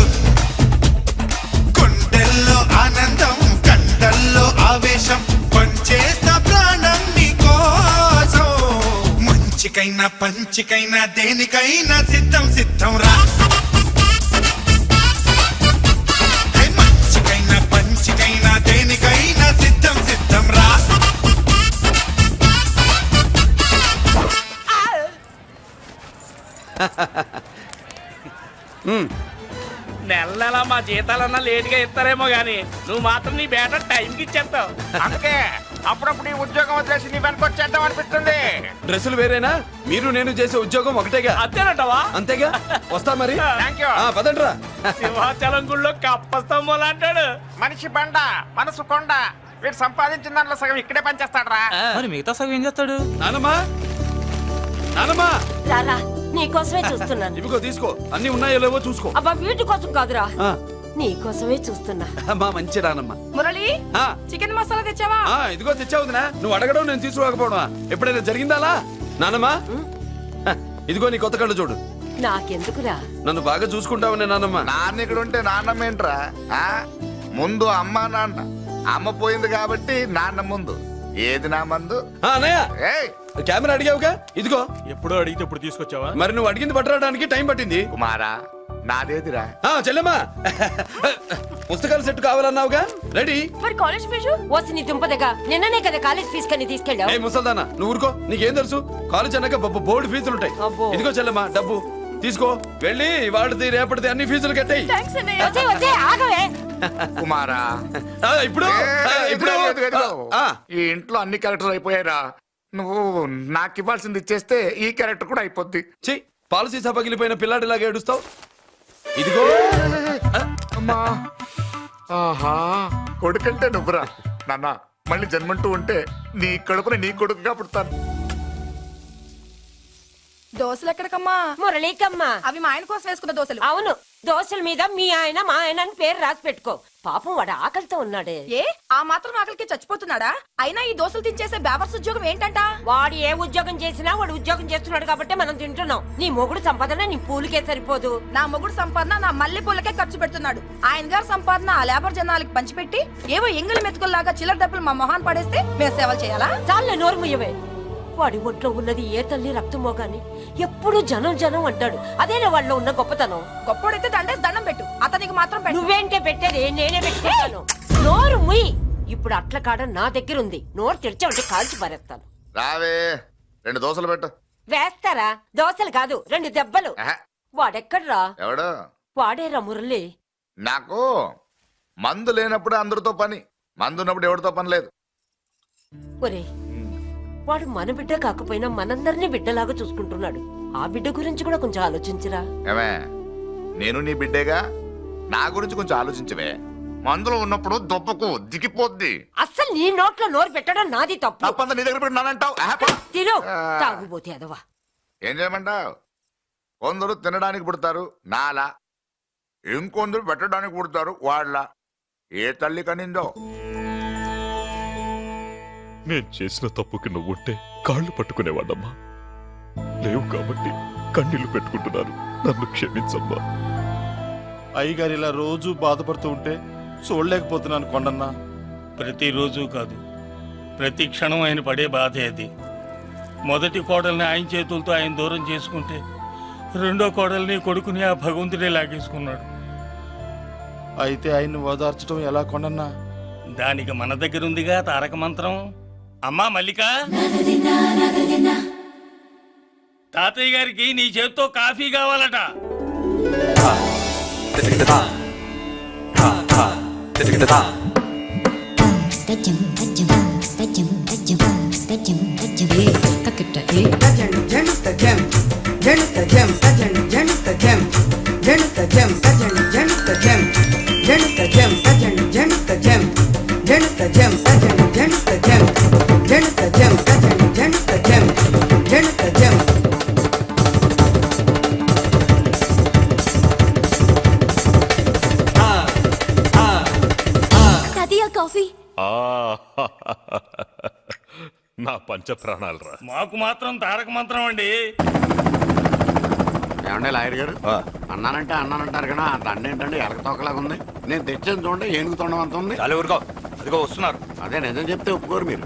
S13: గుండెల్లో ఆనందం కండల్లో ఆవేశం పంచేస్తా ప్రాణం నీ కోసం మంచికైనా పంచికైనా దేనికైనా సిద్ధం సిద్ధం రా హే మంచికైనా పంచికైనా దేనికైనా సిద్ధం సిద్ధం రా
S11: నెల నెల మా జీతాలన్నా లేటుగా ఇస్తారేమో గానీ నువ్వు మాత్రం నీ బేట టైంకి ఇచ్చేస్తావు.
S6: అందుకే అప్పుడప్పుడు ఈ ఉద్యోగం వదిలేసి నీ వెనక వచ్చేద్దాం అనిపిస్తుంది.
S5: డ్రెస్సులు వేరేనా మీరు నేను చేసే ఉద్యోగం ఒకటేగా
S11: అంతేనంటావా?
S5: అంతేగా వస్తా మరి
S6: థ్యాంక్ యూ.
S5: పదండ్రా
S11: సింహాచలం గుళ్ళో కప్పస్తంభం అంటాడు.
S6: మనిషి బండ మనసు కొండ వీడు సంపాదించిన దాంట్లో సగం ఇక్కడే పనిచేస్తాడు రా.
S11: మరి మిగతా సగం ఏం చేస్తాడు?
S5: నానమ్మా నానమ్మా
S4: రారా నీకోసమే చూస్తున్నాను.
S5: ఇవిగో తీసుకో అన్ని ఉన్నాయో లేవో చూసుకో.
S4: అబ్బా వీటి కోసం కాదురా
S5: ఆ,
S4: నీకోసమే చూస్తున్నా.
S5: మా మంచి నానమ్మ.
S4: మురళి
S5: ఆ,
S4: చికెన్ మసాలా తెచ్చావా?
S5: ఇదిగో తెచ్చావుదినా నువ్వు అడగడం నేను తీసుకోకపోవడమా ఎప్పుడైనా జరిగిందాలా నానమ్మా? ఇదిగో నీ కొత్త కళ్ళు చూడు.
S4: నాకెందుకురా?
S5: నన్ను బాగా చూసుకుంటావునే నానమ్మ.
S10: నాన్న ఇక్కడ ఉంటే నాన్నమేంట్రా? ముందు అమ్మా నాన్న అమ్మ పోయింది కాబట్టి నాన్న ముందు ఏది నా మందు
S5: అన్నయ్య
S10: ఏయ్
S5: కెమెరా అడిగావుగా ఇదిగో.
S2: ఎప్పుడో అడిగితే ఇప్పుడు తీసుకొచ్చావా?
S5: మరి నువ్వు అడిగింది పట్టడానికి టైం పట్టింది.
S10: కుమారా నాదేదిరా?
S5: చెల్లెమ్మా పుస్తకాల సెట్ కావాలన్నావుగా, రెడీ.
S4: మరి కాలేజ్ ఫీజు
S3: వసి నీ దుంపదగా నిన్ననే కదా కాలేజ్ ఫీజు కని తీసుకెళ్ళావు.
S5: ఏ ముసల్దానా నువ్వు ఊరుకో, నీకేం తెలుసు? కాలేజ్ అన్నాక బోర్డు ఫీజులు ఉంటాయి.
S3: అబ్బో.
S5: ఇదిగో చెల్లెమ్మా డబ్బు తీసుకో, వెళ్ళి వాళ్ళది రేపటిది అన్ని ఫీజులు కట్టాయి.
S4: థ్యాంక్స్ అన్నయ్య.
S3: వచ్చే వచ్చే ఆగవే.
S10: కుమారా
S5: ఇప్పుడు ఇప్పుడు
S10: ఈ ఇంట్లో అన్ని క్యారెక్టర్లు అయిపోయారా? నువ్వు నాకు ఇవ్వాల్సింది ఇచ్చేస్తే ఈ క్యారెక్టర్ కూడా అయిపోద్ది.
S5: ఛీ, పాలసీ సభ పగిలిపోయిన పిల్లాడిలాగా ఏడుస్తావు. ఇదిగో
S10: అమ్మా ఆహా కొడుకంటే నువ్వురా నాన్న. మళ్ళీ జన్మంటూ ఉంటే నీ కడుపున నీ కొడుకుగా పుడతాను.
S1: దోశలు ఎక్కడికమ్మా?
S3: మురళీకమ్మ.
S1: అవి మా ఆయన కోసం వేసుకున్న దోశలు.
S3: అవును, దోశల మీద మీ ఆయన మా ఆయన అని పేరు రాసి పెట్టుకో. పాపం వాడు ఆకలితో ఉన్నాడే.
S1: ఏ ఆ మాత్రం ఆకలికి చచ్చిపోతున్నాడా? అయినా ఈ దోశలు తినేసే బేవర్స్ ఉద్యోగం ఏంటంట?
S3: వాడు ఏ ఉద్యోగం చేసినా వాడు ఉద్యోగం చేస్తున్నాడు కాబట్టి మనం తింటున్నాం. నీ మొగుడు సంపాదన నీ పూలకే సరిపోదు.
S1: నా మొగుడు సంపాదన నా మల్లె పూలకే ఖర్చు పెడుతున్నాడు. ఆయన గారి సంపాదన ఆ లేబర్ జనాలకి పంచిపెట్టి ఏవో ఎంగిలి మెతుకుల్లాగా చిల్లర డబ్బులు మా మొహాన్ పడేస్తే మేము సేవలు చేయాలా?
S3: చాలే నోరు ముయ్యవే. వాడి ఒంట్లో ఉన్నది ఏ తల్లి రక్తమో గాని ఎప్పుడు జనం జనం అంటాడు. అదేనా వాళ్ళలో ఉన్న గొప్పతనం.
S1: గొప్పోడైతే దండేసి దండం పెట్టు, అతనికి మాత్రం పెట్టు.
S3: నువ్వేంటే పెట్టేది, నేనే పెట్టుకుంటాను. నోరు ముయ్యి. ఇప్పుడు అట్ల కాడ నా దగ్గర ఉంది. నోరు తెరిచావంటే కాల్చి పారేస్తాను.
S10: రావే 2 దోశలు పెట్టు.
S3: వేస్తారా? దోశలు కాదు 2 దెబ్బలు.
S10: ఆహా.
S3: వాడెక్కడ్రా?
S10: ఎవడు?
S3: వాడేరా మురళి.
S10: నాకు మందు లేనప్పుడు అందరితో పని, మందు ఉన్నప్పుడు ఎవరితో పని లేదు.
S3: ఒరే, వాడు మన బిడ్డ కాకపోయినా మనందరినీ బిడ్డలాగా చూసుకుంటున్నాడు. ఆ బిడ్డ గురించి కూడా కొంచెం ఆలోచించరా.
S10: ఏమే నేను నీ బిడ్డేగా, నా గురించి కొంచెం ఆలోచించవే. మందులో ఉన్నప్పుడు దొప్పకు దిగిపోద్ది.
S3: అస్సలు నీ నోట్లో నోరు పెట్టడం నాది తప్పు.
S10: తప్పంతా నీ దగ్గర పెట్టినానంటావు.
S3: తిను తాగుబోతే అదవా.
S10: ఏం చేయమంటావు? కొందరు తినడానికి పుడతారు నాలా, ఇంకొందరు పెట్టడానికి పుడతారు వాళ్ళ. ఏ తల్లి కనిందో?
S12: నేను చేసిన తప్పుకి నువ్వుంటే కాళ్ళు పట్టుకునేవాడమ్మా. లేవు కాబట్టి కన్నీళ్లు పెట్టుకుంటున్నారు. నన్ను క్షమించమ్మా.
S2: అయ్యగారు ఇలా రోజు బాధపడుతూ ఉంటే చూడలేకపోతున్నాను కొండన్నా.
S11: ప్రతిరోజు కాదు, ప్రతి క్షణం ఆయన పడే బాధే అది. మొదటి కోడల్ని ఆయన చేతులతో ఆయన దూరం చేసుకుంటే రెండో కోడల్ని కొడుకుని ఆ భగవంతుడే లాగేసుకున్నాడు.
S2: అయితే ఆయన్ని ఓదార్చడం ఎలా కొండన్నా?
S11: దానికి మన దగ్గర ఉందిగా తారక మంత్రం. అమ్మా మల్లిక, తాతయ్య గారికి నీ చేత్తో కాఫీ కావాలట.
S4: కాఫీ.
S12: నా పంచ ప్రాణాలు రా.
S11: మాకు మాత్రం తారక మంత్రం అండి.
S7: ఏమండే లాయర్ గారు, అన్నానంటే అన్నానంటారు కదా, ఆ దండ ఏంటంటే ఎలక తోకలాగా ఉంది. నేను తెచ్చేది చూడండి ఏనుగు తొండం అంత ఉంది.
S8: చాలా ఊరుకో, అదిగో వస్తున్నారు.
S7: అదే నిజం చెప్తే ఒప్పుకోరు మీరు.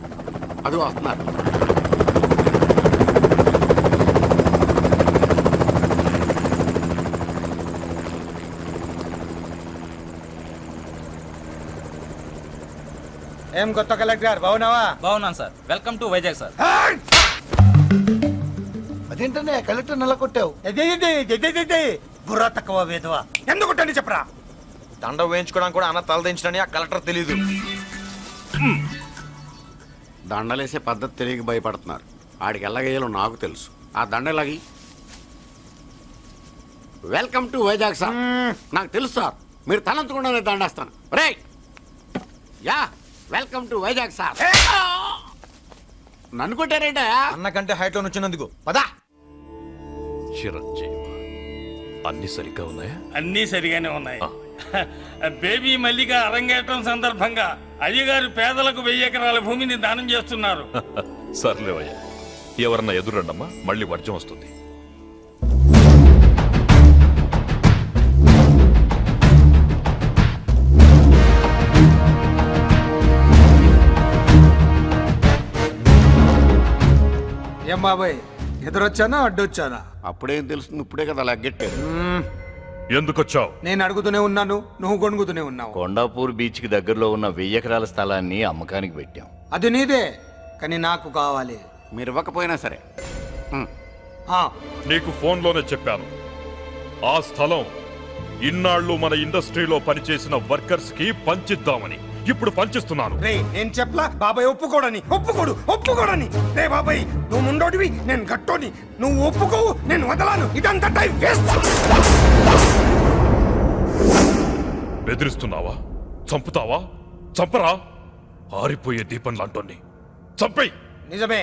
S7: అది వస్తున్నారు.
S9: ఏం కొత్త కలెక్టర్ బాగున్నావా?
S11: బాగున్నాను sir. Welcome to Vizag sir.
S9: అదేంటనే కలెక్టర్ నెల కొట్టావు? బుర్ర తక్కువ వేదవా. ఎందుకు కొట్టని చెప్పరా?
S2: దండ వేయించుకోవడానికి కూడా అన్న తలదించడని ఆ కలెక్టర్ తెలీదు.
S7: దండలేసే పద్ధతి తెలియక భయపడుతున్నారు. ఆడికి ఎలాగేయాలో నాకు తెలుసు. ఆ దండ ఎలాగి. Welcome to Vizag sir. నాకు తెలుసు సార్, మీరు తలంచకుండానే దండేస్తాను. రే యా వెల్కమ్ టు వైజాగ్ సార్. నన్ను కొట్టారేంట?
S2: అన్నకంటే హైట్ లో వచ్చినందుకు పదా.
S12: చిరంజీవి, అన్ని సరిగ్గా ఉన్నాయా?
S11: అన్నీ సరిగానే ఉన్నాయి. బేబీ మల్లిక అరంగేట్రం సందర్భంగా అయ్యగారు పేదలకు 1000 ఎకరాల భూమిని దానం చేస్తున్నారు.
S12: సర్లేవయ్యా, ఎవరన్నా ఎదురండమ్మా, మళ్ళీ వర్జం వస్తుంది.
S9: ఏం బాబాయ్ ఎదురొచ్చానా అడ్డొచ్చానా?
S7: అప్పుడేం తెలుస్తుంది, ఇప్పుడే కదా లగ్గెట్టాడు.
S12: ఎందుకొచ్చావు?
S9: నేను అడుగుతూనే ఉన్నాను, నువ్వు గొణుగుతూనే ఉన్నావు.
S8: కొండాపూర్ బీచ్ కి దగ్గరలో ఉన్న 1000 ఎకరాల స్థలాన్ని అమ్మకానికి పెట్టాం.
S9: అది నీదే, కానీ నాకు కావాలి.
S7: మీరు ఇవ్వకపోయినా సరే.
S9: ఆ,
S12: నీకు ఫోన్లోనే చెప్పాను. ఆ స్థలం ఇన్నాళ్ళు మన ఇండస్ట్రీలో పనిచేసిన వర్కర్స్ కి పంచిద్దామని. ఇప్పుడు పంచిస్తున్నాను.
S9: రే నేను చెప్పలా బాబాయ్ ఒప్పుకోడని. రే బాబాయ్ నువ్వు ముండోడివి, నేను గట్టోని. నువ్వు ఒప్పుకోవు, నేను వదలాను. ఇదంతా టైం వేస్ట్.
S12: బెదిరిస్తున్నావా? చంపుతావా? చంపరా? ఆరిపోయే దీపం లాంటోని చంపేయ్.
S9: నిజమే,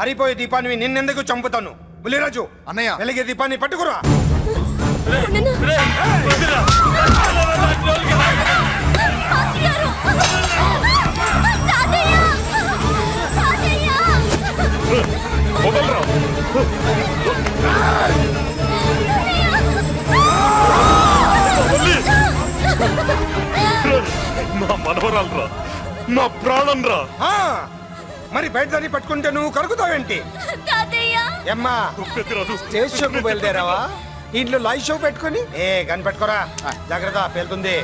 S9: అరిపోయే దీపాన్ని నిన్నెందుకు చంపుతాను? బుల్లిరాజు
S10: అన్నయ్య.
S9: వెలిగే దీపాన్ని పట్టుకురా.
S12: వదలరా. నా మనవరాలరా, నా ప్రాణం రా.
S9: ఆ, మరి బయట దాన్ని పట్టుకుంటే నువ్వు కరుగుతావేంటి? ఎమ్మా స్టేజ్ షోకు బయలుదేరావా? ఇంట్లో లైవ్ షో పెట్టుకుని గన్ పెట్టుకోరా. జాగ్రత్త, పేలుతుంది.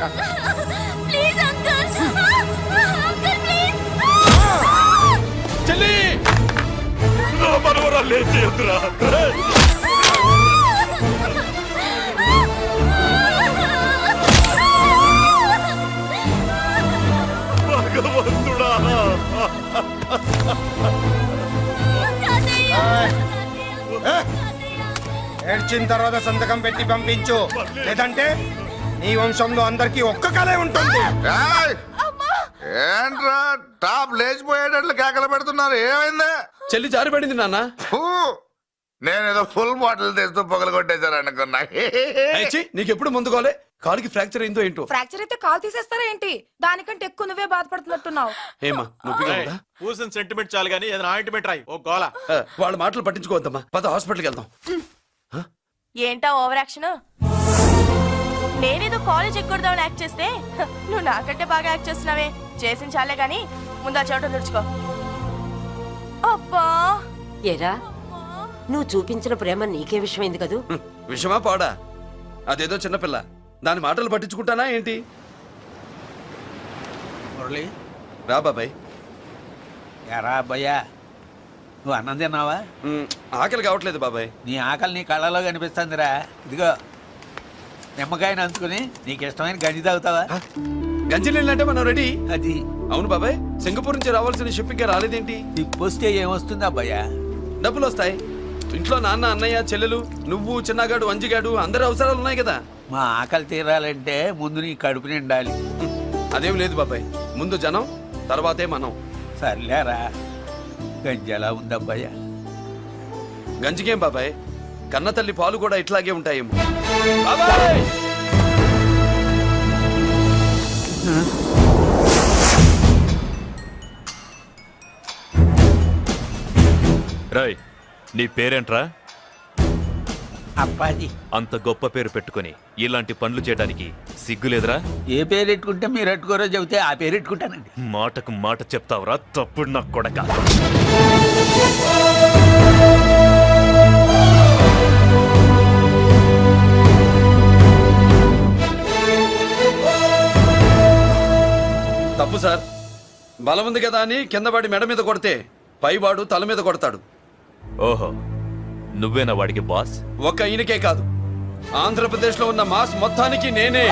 S12: చెల్లి, నా మనవరాలు ఏం చేయొద్దురా. భగవంతుడా.
S9: ఏడ్చిన తర్వాత సంతకం పెట్టి పంపించు, లేదంటే నీ వంశంలో అందరికీ ఒక్క కలే ఉంటుంది.
S10: ఏయ్! ఏంట్రా టాప్ లేచిపోయేటట్లు కేకలు పెడుతున్నారు? ఏమైంది?
S5: చెల్లి జారిపడింది నాన్న.
S10: ఫూ! నేనేదో ఫుల్ బాటిల్ తెస్తూ పొగలు కొట్టేశారు అనుకున్నా.
S5: నీకెప్పుడు ముందుకోలే? కాలుకి ఫ్రాక్చర్ అయిందో ఏంటో.
S1: ఫ్రాక్చర్ అయితే కాల్ తీసేస్తారా ఏంటి? దానికంటే ఎక్కువ నువ్వే బాధపడుతున్నట్టున్నావు.
S5: ఏమా నొప్పిగా ఉందా?
S2: పూసిన సెంటిమెంట్ చాలు గానీ ఏదైనా ఆయింట్మెంట్ రాయి. ఓ గోల.
S5: వాళ్ళ మాటలు పట్టించుకోవద్దమ్మా, పద హాస్పిటల్కి వెళ్దాం.
S4: ఏంటా ఓవర్ యాక్షన్? నేనేదో కాలేజ్ ఎక్కడదామని యాక్ట్ చేస్తే నువ్వు నాకంటే బాగా యాక్ట్ చేస్తున్నావే. చేసిన చాలే గాని ముందు ఆ చోట తుడుచుకో. అబ్బా,
S3: ఏరా నువ్వు చూపించిన ప్రేమ నీకే విషయమైంది కదూ?
S5: విషమా పాడా? అదేదో చిన్నపిల్ల, దాని మాటలు పట్టించుకుంటానా ఏంటి?
S6: మురళి,
S5: రా బాబాయ్.
S6: ఎరా అబ్బయ్యా, నువ్వు అన్నం తిన్నావా?
S5: ఆకలి కావట్లేదు బాబాయ్.
S6: నీ ఆకలి నీ కళ్ళలో కనిపిస్తుందిరా. ఇదిగో నిమ్మకాయని అంచుకుని నీకు ఇష్టమైన గంజి తాగుతావా?
S5: గంజి నీళ్ళంటే మనం రెడీ.
S6: అది
S5: అవును బాబాయ్, సింగపూర్ నుంచి రావాల్సిన షిప్పింగ్ రాలేదేంటి?
S6: తిప్పొస్తే ఏమొస్తుంది అబ్బయ్యా?
S5: డబ్బులు వస్తాయి. ఇంట్లో నాన్న, అన్నయ్య, చెల్లెలు, నువ్వు, చిన్నగాడు, అంజిగాడు అందరి అవసరాలు ఉన్నాయి కదా.
S6: మా ఆకలి తీరాలంటే ముందు నీ కడుపు నిండాలి.
S5: అదేం లేదు బాబాయ్, ముందు జనం తర్వాతే మనం.
S6: సర్లేరా, గంజి ఎలా ఉందబ్బయ్యా?
S5: గంజికేం బాబాయ్, కన్న తల్లి పాలు కూడా ఇట్లాగే ఉంటాయేమో. బాబాయ్
S12: రాయ్, నీ పేరేంట్రా?
S6: అప్పాజీ.
S12: అంత గొప్ప పేరు పెట్టుకొని ఇలాంటి పనులు చేయడానికి సిగ్గులేదురా?
S6: ఏ పేరు ఎట్టుకుంటే మీరు ఎట్టుకోరో చెబితే ఆ పేరు ఎట్టుకుంటానండి.
S12: మాటకు మాట చెప్తావురా తప్పుడు నా కొడక.
S5: తప్పు సార్. బలం ఉంది కదా అని కింద పడి మెడ మీద కొడితే పైవాడు తల మీద కొడతాడు.
S12: ఓహో, నువ్వేనా వాడికి బాస్?
S5: ఒక్క ఈయనకే కాదు, ఆంధ్రప్రదేశ్ లో ఉన్న మాస్ మొత్తానికి నేనే.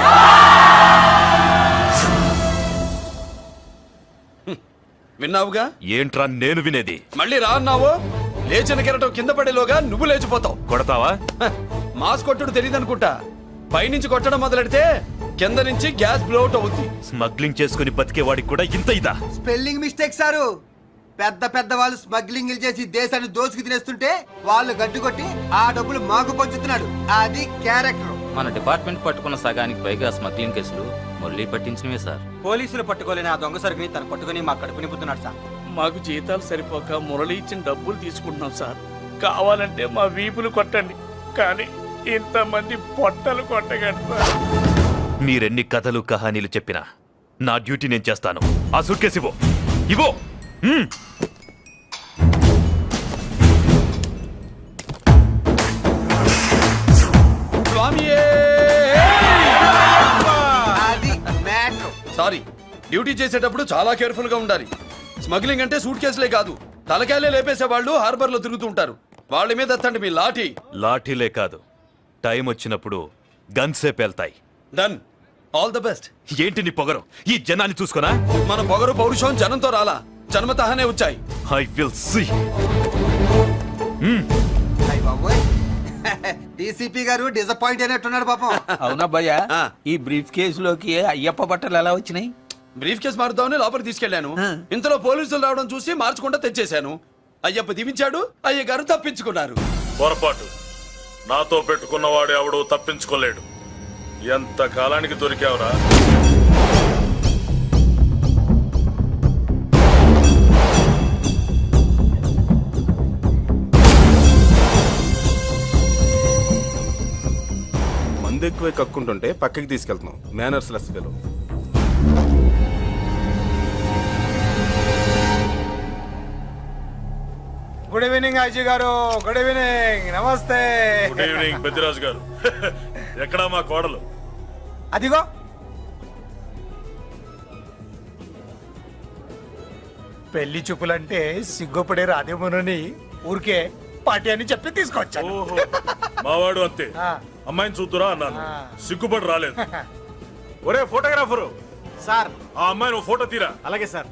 S5: విన్నావుగా?
S12: ఏంట్రా నేను వినేది?
S5: మళ్ళీ రా అన్నావు, లేచిన కెరటం కింద పడేలోగా నువ్వు లేచిపోతావు.
S12: కొడతావా?
S5: మాస్ కొట్టుడు తెలియదనుకుంటా. పైనుంచి కొట్టడం మొదలెడితే కింద నుంచి గ్యాస్ బ్లౌట్ అవుతుంది.
S12: స్మగ్లింగ్ చేసుకుని బతికే వాడికి కూడా ఇంత ఇదా?
S14: Spelling mistake sir. పెద్ద పెద్ద వాళ్ళు స్మగ్లింగ్ చేసి దేశాన్ని దోచుకు తినేస్తుంటే వాళ్ళు గడ్డుకొట్టి ఆ డబ్బులు మాకు పంచుతున్నాడు. అది క్యారెక్టర్.
S15: మన డిపార్ట్మెంట్ పట్టుకున్న సగానికి పైగా స్మగ్లింగ్ కేసులు మురళి పట్టించినవే సార్.
S14: పోలీసులు పట్టుకోలేని ఆ దొంగ సరుకుని తను పట్టుకుని మా కడుపు నింపుతున్నాడు సార్.
S11: మాకు జీతాలు సరిపోక మురళి ఇచ్చిన డబ్బులు తీసుకుంటున్నాం సార్. కావాలంటే మా వీపులు కొట్టండి, కానీ ఇంతమంది పొట్టలు కొట్టగండి సార్.
S12: మీరెన్ని కథలు కహానీలు చెప్పినా నా డ్యూటీ నేను చేస్తాను. ఆ సూట్ కేసు ఇవ్వు.
S5: డ్యూటీ చేసేటప్పుడు చాలా కేర్ఫుల్ గా ఉండాలి. స్మగ్లింగ్ అంటే సూట్ కేసులే కాదు, తలకాయలే లేపేసే వాళ్ళు హార్బర్ లో తిరుగుతూ ఉంటారు. వాళ్ళ మీద ఎత్తండి మీ లాఠీ.
S12: లాఠీలే కాదు, టైం వచ్చినప్పుడు గన్సే పేల్తాయి.
S5: డన్. All the best.
S12: ఏంటి నీ పొగరు? ఈ జనాన్ని చూసుకోనా?
S5: మన పొగరు పౌరుషం జనంతో రాలా, జన్మతహనే వచ్చాయి.
S12: I will see.
S14: డీసీపీ గారు డిసప్పాయింట్ అయినట్టున్నాడు పాపం.
S6: అవునా భయ్యా,
S5: ఆ.
S6: ఈ బ్రీఫ్ కేసులోకి అయ్యప్ప బట్టలు ఎలా వచ్చినాయి?
S5: బ్రీఫ్ కేసు మారుద్దామని లోపలికి తీసుకెళ్లాను. ఇంతలో పోలీసులు రావడం చూసి మార్చకుండా తెచ్చేశాను. అయ్యప్ప దీవించాడు, అయ్య గారు తప్పించుకున్నారు.
S12: పొరపాటు. నాతో పెట్టుకున్నవాడు ఎవడు తప్పించుకోలేడు. ఎంత కాలానికి దొరికావురా?
S2: మందు ఎక్కువ కక్కుంటుంటే పక్కకి తీసుకెళ్తున్నాం. Manners less fellow.
S9: Good evening Ajay garu. Good evening. నమస్తే.
S12: Good evening Peddiraju garu. ఎక్కడా మా కోడలు?
S9: అదిగో పెళ్లి చూపులంటే సిగ్గుపడే రాధేమోనని ఊరికే పార్టీ అని చెప్పి తీసుకొచ్చాను.
S12: ఓహో, మావాడు అంతే.
S9: ఆ.
S12: అమ్మాయిని చూద్దురా అన్నాను,
S9: ఆ.
S12: సిగ్గుపడి రాలేదు. ఒరే ఫోటోగ్రాఫరు,
S14: సార్
S12: ఆ అమ్మాయిని ఓ ఫోటో తీరా.
S14: అలాగే సార్.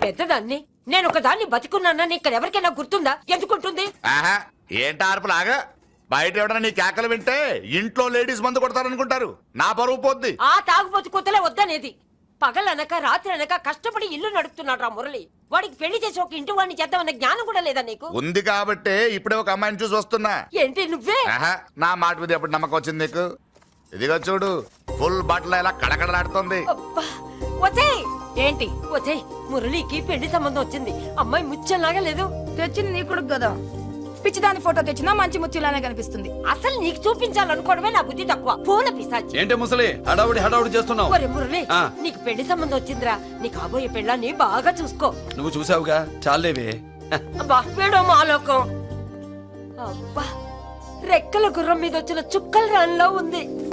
S3: పెద్దదాన్ని నేను ఒక దాన్ని బతికున్నానని ఇక్కడ ఎవరికైనా గుర్తుందా? ఎందుకుంటుంది?
S10: ఆహా, ఏంటి ఆర్పులాగా? బయట ఎవడన్నా నీ కేకలు వింటే ఇంట్లో లేడీస్ మందు కొడతారనుకుంటారు. నా పరువు పోద్ది.
S3: ఆ తాగుబోతు కూతలే వద్దనేది. పగలనక రాత్రి అనక కష్టపడి ఇల్లు నడుపుతున్నాడు రా మురళి. వాడికి పెళ్లి చేసి ఒక ఇంటి వాడిని చేద్దామన్న జ్ఞానం కూడా లేదా నీకు?
S10: ఉంది కాబట్టే ఇప్పుడే ఒక అమ్మాయిని చూసి వస్తున్నా.
S3: ఏంటి నువ్వే?
S10: ఆహా, నా మాట మీద ఎప్పుడు నమ్మకం వచ్చింది నీకు? ఇదిగో చూడు, ఫుల్ బట్టలు ఎలా కడకడలాడుతుంది.
S3: అబ్బా, వచ్చేయ్.
S1: ఏంటి
S3: వచ్చేయ్, మురళికి పెళ్లి సంబంధం వచ్చింది. అమ్మాయి ముచ్చల్లాగా లేదు.
S1: తెచ్చింది నీ కొడుకు కదా. పిచ్చిదాని ఫోటో తెచ్చినా మంచి ముత్యులానే కనిపిస్తుంది.
S3: అసలు నీకు చూపించాలనుకోవడమే నా బుద్ధి తక్కువ. పూల పిశాచి.
S5: ఏంటే ముసలి హడావుడి చేస్తున్నావు?
S3: ఒరే మురళి,
S5: ఆ.
S3: నీకు పెళ్లి సంబంధం వచ్చిందిరా. నీ కాబోయే పెళ్ళాన్ని బాగా చూసుకో.
S5: నువ్వు చూసావుగా, చాలేవే.
S3: అబ్బా, వీడో మాలోకం. అబ్బా, రెక్కల గుర్రం మీద వచ్చిన చుక్కల రాన్లో ఉంది.